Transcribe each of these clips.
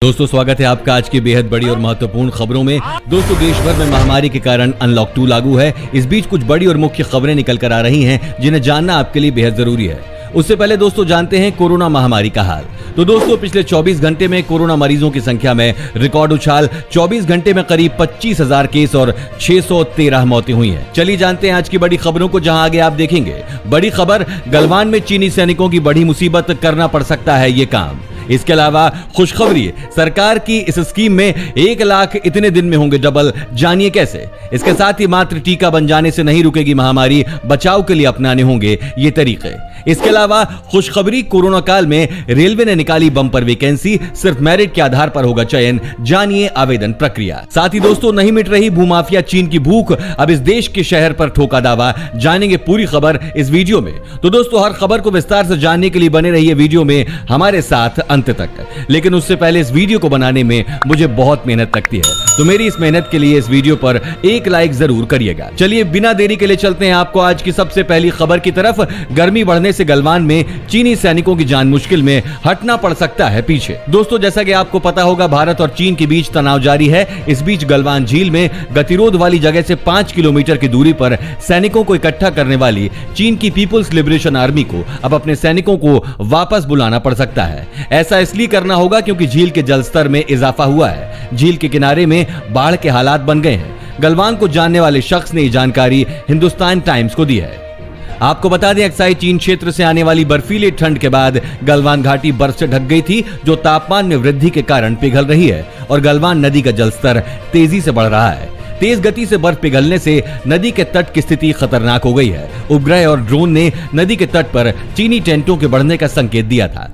दोस्तों स्वागत है आपका आज की बेहद बड़ी और महत्वपूर्ण खबरों में। दोस्तों देश भर में महामारी के कारण अनलॉक 2 लागू है। इस बीच कुछ बड़ी और मुख्य खबरें निकल कर आ रही हैं जिन्हें जानना आपके लिए बेहद जरूरी है। उससे पहले दोस्तों जानते हैं कोरोना महामारी का हाल। तो दोस्तों पिछले 24 घंटे में कोरोना मरीजों की संख्या में रिकॉर्ड उछाल। 24 घंटे में करीब 25,000 केस और 613 मौतें हुई हैं। चलिए जानते हैं आज की बड़ी खबरों को, जहां आगे आप देखेंगे बड़ी खबर, गलवान में चीनी सैनिकों की बड़ी मुसीबत, करना पड़ सकता है ये काम। इसके अलावा खुशखबरी, सरकार की इस स्कीम में 1 लाख इतने दिन में होंगे डबल, जानिए कैसे। इसके साथ ही मात्र टीका बन जाने से नहीं रुकेगी महामारी, बचाव के लिए अपनाने होंगे ये तरीके। इसके अलावा खुशखबरी, कोरोना काल में रेलवे ने निकाली बम्पर वैकेंसी, सिर्फ मेरिट के आधार पर होगा चयन, जानिए आवेदन प्रक्रिया। साथ ही दोस्तों नहीं मिट रही भूमाफिया चीन की भूख, अब इस देश के शहर पर ठोका दावा, जानेंगे पूरी खबर इस वीडियो में। तो दोस्तों हर खबर को विस्तार से जानने के लिए बने रहिए वीडियो में हमारे साथ अंत तक। लेकिन उससे पहले इस वीडियो को बनाने में मुझे बहुत मेहनत लगती है, तो मेरी इस मेहनत के लिए इस वीडियो पर 1 लाइक जरूर करिएगा। चलिए बिना देरी के लिए चलते हैं आपको आज की सबसे पहली खबर की तरफ। गर्मी बढ़ने से गलवान में चीनी सैनिकों की जान मुश्किल में, हटना पड़ सकता है पीछे। दोस्तों जैसा कि आपको पता होगा भारत और चीन के बीच तनाव जारी है। इस बीच गलवान झील में गतिरोध वाली जगह से 5 किलोमीटर की दूरी पर सैनिकों को इकट्ठा करने वाली चीन की पीपुल्स लिबरेशन आर्मी को अब अपने सैनिकों को वापस बुलाना पड़ सकता है। ऐसा इसलिए करना होगा क्योंकि झील के जलस्तर में इजाफा हुआ है। झील के किनारे में बाढ़ के हालात बन गए हैं। गलवान को जानने वाले शख्स ने ये जानकारी हिंदुस्तान टाइम्स को दी है। आपको बता दें अक्साई चीन क्षेत्र से आने वाली बर्फीली ठंड के बाद गलवान घाटी बर्फ से ढक गई थी, जो तापमान में वृद्धि के कारण पिघल रही है और गलवान नदी का जलस्तर तेजी से बढ़ रहा है। तेज गति से बर्फ पिघलने से नदी के तट की स्थिति खतरनाक हो गई है। उपग्रह और ड्रोन ने नदी के तट पर चीनी टेंटों के बढ़ने का संकेत दिया था।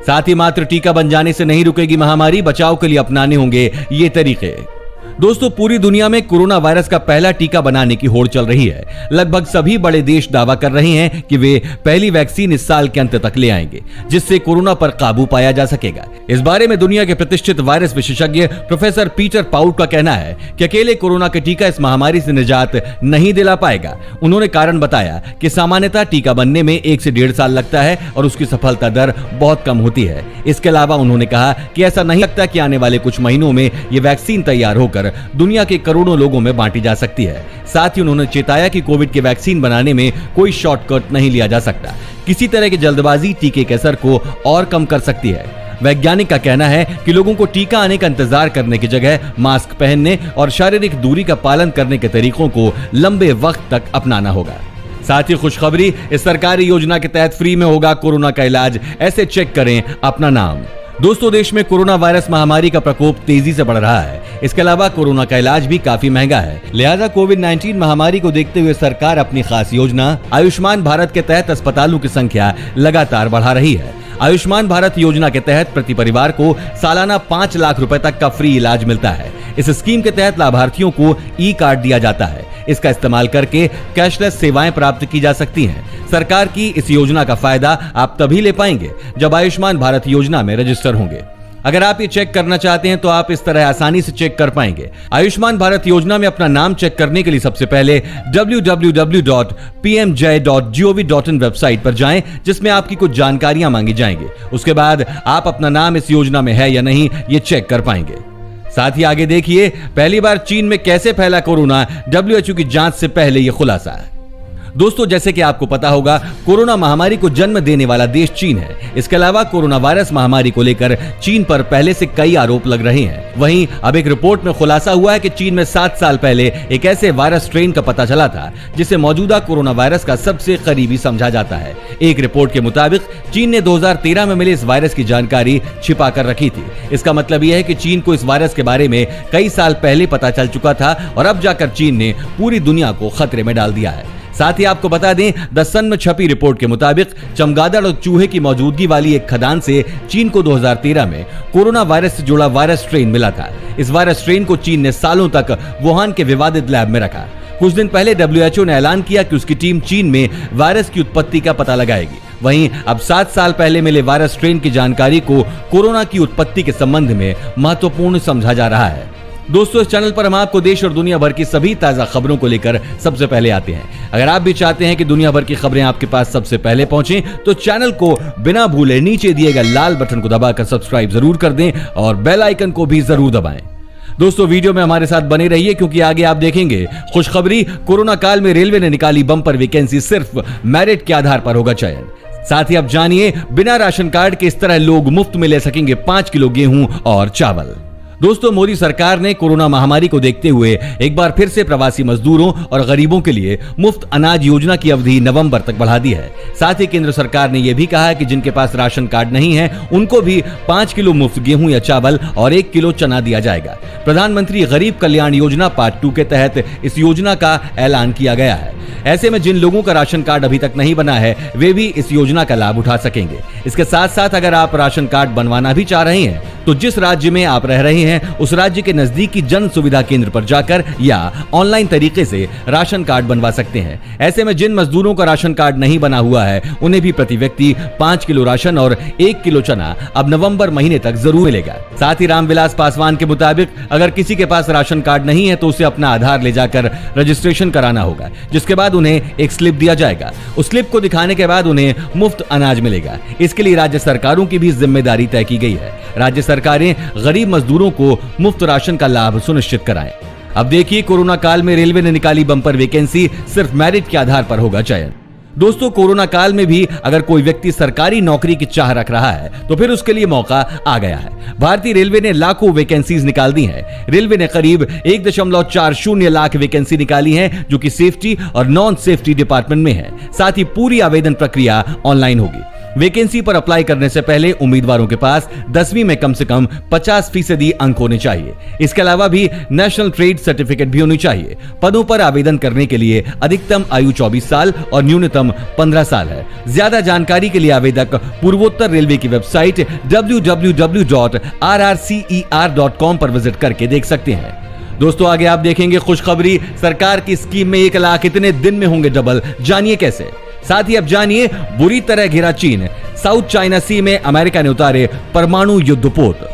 साथ ही मात्र टीका बन जाने से नहीं रुकेगी महामारी, बचाव के लिए अपनाने होंगे ये तरीके। दोस्तों पूरी दुनिया में कोरोना वायरस का पहला टीका बनाने की होड़ चल रही है। लगभग सभी बड़े देश दावा कर रहे हैं कि वे पहली वैक्सीन इस साल के अंत तक ले आएंगे, जिससे कोरोना पर काबू पाया जा सकेगा। इस बारे में दुनिया के प्रतिष्ठित वायरस विशेषज्ञ प्रोफेसर पीटर पाउट का कहना है कि अकेले कोरोना के टीका इस महामारी से निजात नहीं दिला पाएगा। उन्होंने कारण बताया कि सामान्यतः टीका बनने में 1 से 1.5 साल लगता है और उसकी सफलता दर बहुत कम होती है। इसके अलावा उन्होंने कहा कि ऐसा नहीं लगता कि आने वाले कुछ महीनों में ये वैक्सीन तैयार होकर दुनिया के करोड़ों लोगों में बांटी जा सकती है। साथ ही उन्होंने चेताया कि कोविड के वैक्सीन बनाने में कोई शॉर्टकट नहीं लिया जा सकता। किसी तरह की जल्दबाजी टीके के असर को और कम कर सकती है। वैज्ञानिक का कहना है कि लोगों को टीका आने का इंतजार करने की जगह मास्क पहनने और शारीरिक दूरी का पालन करने के तरीकों को लंबे वक्त तक अपनाना होगा। साथ ही खुशखबरी, इस सरकारी योजना के तहत फ्री में होगा कोरोना का इलाज, ऐसे चेक करें अपना नाम। दोस्तों देश में कोरोना वायरस महामारी का प्रकोप तेजी से बढ़ रहा है। इसके अलावा कोरोना का इलाज भी काफी महंगा है। लिहाजा कोविड-19 महामारी को देखते हुए सरकार अपनी खास योजना आयुष्मान भारत के तहत अस्पतालों की संख्या लगातार बढ़ा रही है। आयुष्मान भारत योजना के तहत प्रति परिवार को सालाना 5 लाख रुपए तक का फ्री इलाज मिलता है। इस स्कीम के तहत लाभार्थियों को ई कार्ड दिया जाता है। इसका इस्तेमाल करके कैशलेस सेवाएं प्राप्त की जा सकती हैं। सरकार की इस योजना का फायदा आप तभी ले पाएंगे जब आयुष्मान भारत योजना में रजिस्टर होंगे। अगर आप ये चेक करना चाहते हैं तो आप इस तरह आसानी से चेक कर पाएंगे। आयुष्मान भारत योजना में अपना नाम चेक करने के लिए सबसे पहले www.pmj.gov.in वेबसाइट पर जाएं, जिसमें आपकी कुछ जानकारियां मांगी जाएंगी। उसके बाद आप अपना नाम इस योजना में है या नहीं ये चेक कर पाएंगे। साथ ही आगे देखिए, पहली बार चीन में कैसे फैला कोरोना, WHO की जांच से पहले ये खुलासा है। दोस्तों जैसे कि आपको पता होगा कोरोना महामारी को जन्म देने वाला देश चीन है। इसके अलावा कोरोना वायरस महामारी को लेकर चीन पर पहले से कई आरोप लग रहे हैं। वहीं अब एक रिपोर्ट में खुलासा हुआ है कि चीन में 7 साल पहले एक ऐसे वायरस स्ट्रेन का पता चला था जिसे मौजूदा कोरोना वायरस का सबसे करीबी समझा जाता है। एक रिपोर्ट के मुताबिक चीन ने 2013 में मिले इस वायरस की जानकारी छिपा कर रखी थी। इसका मतलब यह है कि चीन को इस वायरस के बारे में कई साल पहले पता चल चुका था और अब जाकर चीन ने पूरी दुनिया को खतरे में डाल दिया है। साथ ही आपको बता दें द सन में छपी रिपोर्ट के मुताबिक चमगादड़ और चूहे की मौजूदगी वाली एक खदान से चीन को 2013 में कोरोना वायरस से जुड़ा वायरस स्ट्रेन मिला था। इस वायरस स्ट्रेन को चीन ने सालों तक वुहान के विवादित लैब में रखा। कुछ दिन पहले WHO ने ऐलान किया कि उसकी टीम चीन में वायरस की उत्पत्ति का पता लगाएगी। वहीं अब 7 साल पहले मिले वायरस स्ट्रेन की जानकारी को कोरोना की उत्पत्ति के संबंध में महत्वपूर्ण समझा जा रहा है। दोस्तों, इस चैनल पर हम आपको देश और दुनिया भर की सभी ताजा खबरों को लेकर सबसे पहले आते हैं। अगर आप भी चाहते हैं कि दुनिया भर की खबरें आपके पास सबसे पहले पहुंचें, तो चैनल को बिना भूले नीचे दिए गए लाल बटन को दबाकर सब्सक्राइब जरूर कर दें और बेल आइकन को भी जरूर दबाएं। दोस्तों, वीडियो में हमारे साथ बने रहिए, क्योंकि आगे आप देखेंगे खुशखबरी। कोरोना काल में रेलवे ने निकाली बम्पर वैकेंसी, सिर्फ मेरिट के आधार पर होगा चयन। साथ ही आप जानिए, बिना राशन कार्ड के इस तरह लोग मुफ्त में ले सकेंगे 5 किलो गेहूं और चावल। दोस्तों, मोदी सरकार ने कोरोना महामारी को देखते हुए एक बार फिर से प्रवासी मजदूरों और गरीबों के लिए मुफ्त अनाज योजना की अवधि नवंबर तक बढ़ा दी है। साथ ही केंद्र सरकार ने यह भी कहा है कि जिनके पास राशन कार्ड नहीं है, उनको भी 5 किलो मुफ्त गेहूं या चावल और 1 किलो चना दिया जाएगा। प्रधानमंत्री गरीब कल्याण योजना पार्ट 2 के तहत इस योजना का ऐलान किया गया है। ऐसे में जिन लोगों का राशन कार्ड अभी तक नहीं बना है, वे भी इस योजना का लाभ उठा सकेंगे। इसके साथ साथ अगर आप राशन कार्ड बनवाना भी चाह रहे हैं, तो जिस राज्य में आप रह रहे हैं, उस राज्य के नजदीकी जन सुविधा केंद्र पर जाकर या ऑनलाइन तरीके से राशन कार्ड बनवा सकते हैं। ऐसे में जिन मजदूरों का राशन कार्ड नहीं बना हुआ है, उन्हें भी प्रति व्यक्ति 5 किलो राशन और 1 किलो चना अब नवंबर महीने तक जरूर मिलेगा। साथ ही रामविलास पासवान के मुताबिक अगर किसी के पास राशन कार्ड नहीं है, तो उसे अपना आधार ले जाकर रजिस्ट्रेशन कराना होगा, जिसके बाद उन्हें एक स्लिप दिया जाएगा। उस स्लिप को दिखाने के बाद उन्हें मुफ्त अनाज मिलेगा। इसके लिए राज्य सरकारों की भी जिम्मेदारी तय की गई है। राज्य सरकारें गरीब मजदूरों को मुफ्त राशन का लाभ सुनिश्चित कराएं। अब देखिए, कोरोना काल में रेलवे ने निकाली बम्पर वैकेंसी, सिर्फ मेरिट के आधार पर होगा चयन। दोस्तों, कोरोना काल में भी अगर कोई व्यक्ति सरकारी नौकरी की चाह रख रहा है, तो फिर उसके लिए मौका आ गया है। भारतीय रेलवे ने लाखों वैकेंसीज निकाल दी हैं। रेलवे ने करीब 1.40 लाख वैकेंसी निकाली है, जो कि सेफ्टी और नॉन सेफ्टी डिपार्टमेंट में है। साथ ही पूरी आवेदन प्रक्रिया ऑनलाइन होगी। वैकेंसी पर अप्लाई करने से पहले उम्मीदवारों के पास 10वीं में कम से कम 50% अंक होने चाहिए। इसके अलावा भी नेशनल ट्रेड सर्टिफिकेट भी होनी चाहिए। पदों पर आवेदन करने के लिए अधिकतम आयु 24 साल और न्यूनतम 15 साल है। ज्यादा जानकारी के लिए आवेदक पूर्वोत्तर रेलवे की वेबसाइट www.rrcer.com पर विजिट करके देख सकते हैं। दोस्तों, आगे आप देखेंगे खुशखबरी, सरकार की स्कीम में 1 लाख इतने दिन में होंगे डबल, जानिए कैसे। साथ ही अब जानिए, बुरी तरह घिरा चीन, साउथ चाइना सी में अमेरिका ने उतारे परमाणु युद्धपोत।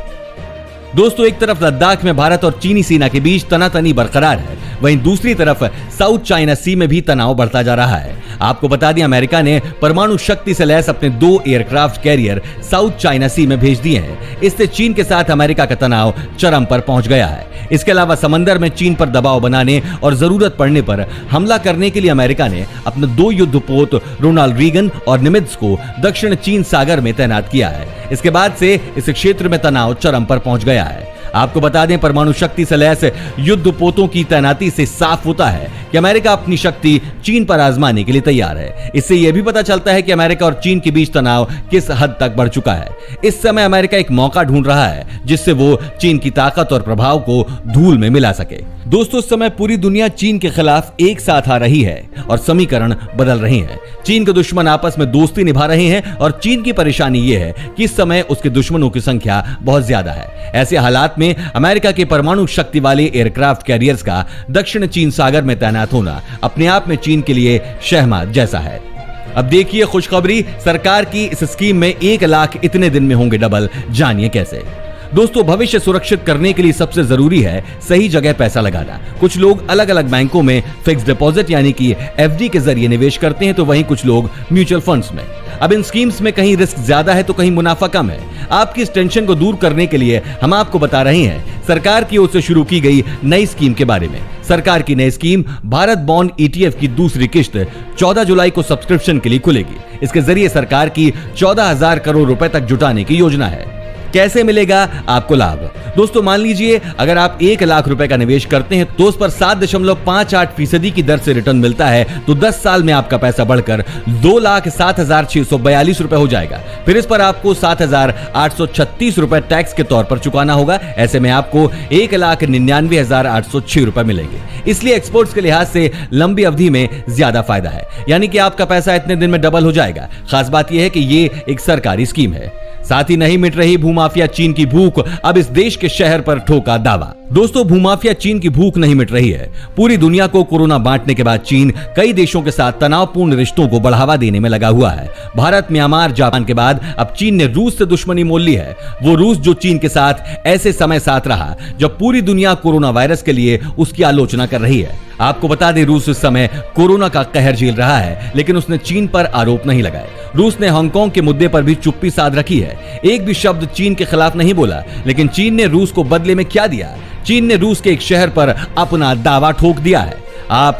दोस्तों, एक तरफ लद्दाख में भारत और चीनी सेना के बीच तनातनी बरकरार है, वहीं दूसरी तरफ साउथ चाइना सी में भी तनाव बढ़ता जा रहा है। आपको बता दें, अमेरिका ने परमाणु शक्ति से लैस अपने 2 एयरक्राफ्ट कैरियर साउथ चाइना सी में भेज दिए हैं। इससे चीन के साथ अमेरिका का तनाव चरम पर पहुंच गया है। इसके अलावा समंदर में चीन पर दबाव बनाने और जरूरत पड़ने पर हमला करने के लिए अमेरिका ने अपने 2 युद्धपोत रोनाल्ड रीगन और निमित्ज को दक्षिण चीन सागर में तैनात किया है। इसके बाद से इस क्षेत्र में तनाव चरम पर पहुंच गया है। आपको बता दें, परमाणु शक्ति से लैस युद्धपोतों की तैनाती से साफ होता है कि अमेरिका अपनी शक्ति चीन पर आजमाने के लिए तैयार है। इससे यह भी पता चलता है कि अमेरिका और चीन के बीच तनाव किस हद तक बढ़ चुका है। इस समय अमेरिका एक मौका ढूंढ रहा है, जिससे वो चीन की ताकत और प्रभाव को धूल में मिला सके। दोस्तों, इस समय पूरी दुनिया चीन के खिलाफ एक साथ आ रही है और समीकरण बदल रहे हैं। चीन के दुश्मन आपस में दोस्ती निभा रहे हैं और चीन की परेशानी यह है कि इस समय उसके दुश्मनों की संख्या बहुत ज्यादा है। ऐसे हालात में अमेरिका के परमाणु शक्ति वाले एयरक्राफ्ट कैरियर्स का दक्षिण चीन सागर में तैनात होना अपने आप में चीन के लिए शहमाद जैसा है। अब देखिए खुशखबरी, सरकार की इस स्कीम में 1 लाख इतने दिन में होंगे डबल, जानिए कैसे। दोस्तों, भविष्य सुरक्षित करने के लिए सबसे जरूरी है सही जगह पैसा लगाना। कुछ लोग अलग अलग बैंकों में फिक्स डिपॉजिट यानी कि एफडी के जरिए निवेश करते हैं, तो वहीं कुछ लोग म्यूचुअल फंड्स में। अब इन स्कीम्स में कहीं रिस्क ज्यादा है तो कहीं मुनाफा कम है। आपकी इस टेंशन को दूर करने के लिए हम आपको बता रहे हैं सरकार की ओर से शुरू की गई नई स्कीम के बारे में। सरकार की नई स्कीम भारत बॉन्ड ETF की दूसरी किश्त 14 जुलाई को सब्सक्रिप्शन के लिए खुलेगी। इसके जरिए सरकार की 14,000 करोड़ रुपए तक जुटाने की योजना है। कैसे मिलेगा आपको लाभ? दोस्तों, मान लीजिए अगर आप 1 लाख रुपए का निवेश करते हैं तो उस पर 7.58% की दर से रिटर्न मिलता है, तो 10 साल में आपका पैसा बढ़कर 2,07,642 रुपए हो जाएगा। फिर इस पर आपको 7,836 रुपए टैक्स के तौर पर चुकाना होगा। ऐसे में आपको 1,99,806 रुपए मिलेंगे। इसलिए एक्सपर्ट्स के लिहाज से लंबी अवधि में ज्यादा फायदा है, यानी कि आपका पैसा इतने दिन में डबल हो जाएगा। खास बात यह है कि ये एक सरकारी स्कीम है। साथ ही नहीं मिट रही भूमाफिया भूमाफिया चीन की भूख अब इस देश के शहर पर ठोका दावा। दोस्तों, भूमाफिया चीन की भूख नहीं मिट रही है। पूरी दुनिया को कोरोना बांटने के बाद चीन कई देशों के साथ तनावपूर्ण रिश्तों को बढ़ावा देने में लगा हुआ है। भारत, म्यांमार, जापान के बाद अब चीन ने रूस से दुश्मनी मोल ली है। वो रूस जो चीन के साथ ऐसे समय साथ रहा जब पूरी दुनिया कोरोना वायरस के लिए उसकी आलोचना कर रही है। आपको बता दें, रूस इस समय कोरोना का कहर झेल रहा है, लेकिन उसने चीन पर आरोप नहीं लगाए। रूस ने हांगकांग के मुद्दे पर भी चुप्पी साध रखी है। एक भी शब्द चीन के खिलाफ नहीं बोला। लेकिन चीन ने रूस को बदले में क्या दिया? चीन ने रूस के एक शहर पर अपना दावा ठोक दिया है। आप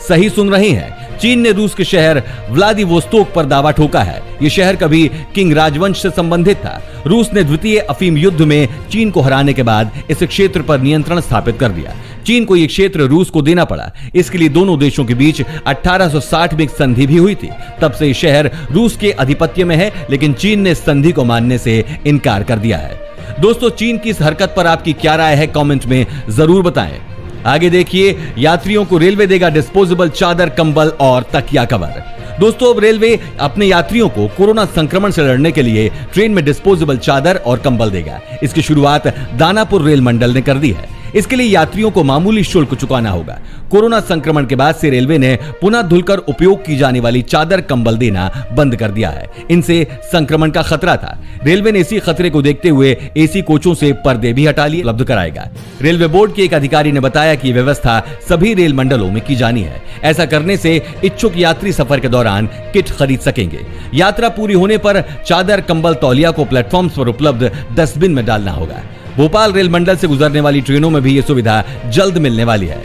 सही सुन रहे हैं, चीन ने रूस के शहर व्लादिवोस्तोक पर दावा ठोका है। यह शहर कभी किंग राजवंश से संबंधित था। रूस ने द्वितीय अफीम युद्ध में चीन को हराने के बाद इस क्षेत्र पर नियंत्रण स्थापित कर दिया। चीन को यह क्षेत्र रूस को देना पड़ा। इसके लिए दोनों देशों के बीच 1860 में एक संधि भी हुई थी। तब से यह शहर रूस के आधिपत्य में है, लेकिन चीन ने इस संधि को मानने से इनकार कर दिया है। दोस्तों, चीन की इस हरकत पर आपकी क्या राय है, कमेंट में जरूर बताएं। आगे देखिए, यात्रियों को रेलवे देगा डिस्पोजेबल चादर, कंबल और तकिया कवर। दोस्तों, अब रेलवे अपने यात्रियों को कोरोना संक्रमण से लड़ने के लिए ट्रेन में डिस्पोजेबल चादर और कंबल देगा। इसकी शुरुआत दानापुर रेल मंडल ने कर दी है। इसके लिए यात्रियों को मामूली शुल्क चुकाना होगा। कोरोना संक्रमण के बाद से रेलवे ने पुनः धुलकर उपयोग की जाने वाली चादर, कंबल देना बंद कर दिया है। इनसे संक्रमण का खतरा था। रेलवे ने इसी खतरे को देखते हुए एसी कोचों से पर्दे भी हटा लिए उपलब्ध कराएगा। रेलवे बोर्ड के एक अधिकारी ने बताया कि व्यवस्था सभी रेल मंडलों में की जानी है। ऐसा करने से इच्छुक यात्री सफर के दौरान किट खरीद सकेंगे। यात्रा पूरी होने पर चादर, कंबल, तौलिया को प्लेटफॉर्म पर उपलब्ध डस्टबिन में डालना होगा। भोपाल रेल मंडल से गुजरने वाली ट्रेनों में भी यह सुविधा जल्द मिलने वाली है।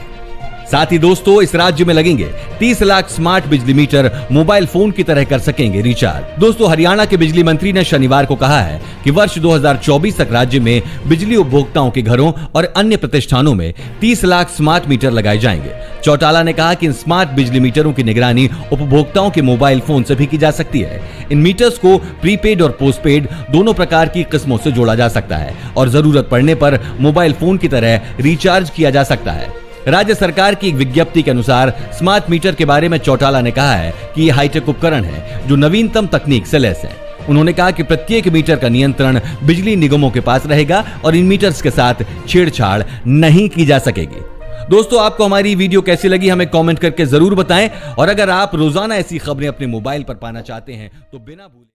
साथ ही दोस्तों, इस राज्य में लगेंगे 30 लाख स्मार्ट बिजली मीटर, मोबाइल फोन की तरह कर सकेंगे रिचार्ज। दोस्तों, हरियाणा के बिजली मंत्री ने शनिवार को कहा है कि वर्ष 2024 तक राज्य में बिजली उपभोक्ताओं के घरों और अन्य प्रतिष्ठानों में 30 लाख स्मार्ट मीटर लगाए जाएंगे। चौटाला ने कहा कि इन स्मार्ट बिजली मीटरों की निगरानी उपभोक्ताओं के मोबाइल फोन से भी की जा सकती है। इन मीटर्स को प्रीपेड और पोस्टपेड दोनों प्रकार की किस्मों से जोड़ा जा सकता है और जरूरत पड़ने पर मोबाइल फोन की तरह रिचार्ज किया जा सकता है। राज्य सरकार की एक विज्ञप्ति के अनुसार स्मार्ट मीटर के बारे में चौटाला ने कहा है कि ये हाईटेक उपकरण है जो नवीनतम तकनीक से लैस है। उन्होंने कहा कि प्रत्येक मीटर का नियंत्रण बिजली निगमों के पास रहेगा और इन मीटर्स के साथ छेड़छाड़ नहीं की जा सकेगी। दोस्तों, आपको हमारी वीडियो कैसी लगी हमें कमेंट करके जरूर बताएं और अगर आप रोजाना ऐसी खबरें अपने मोबाइल पर पाना चाहते हैं तो बिना भूले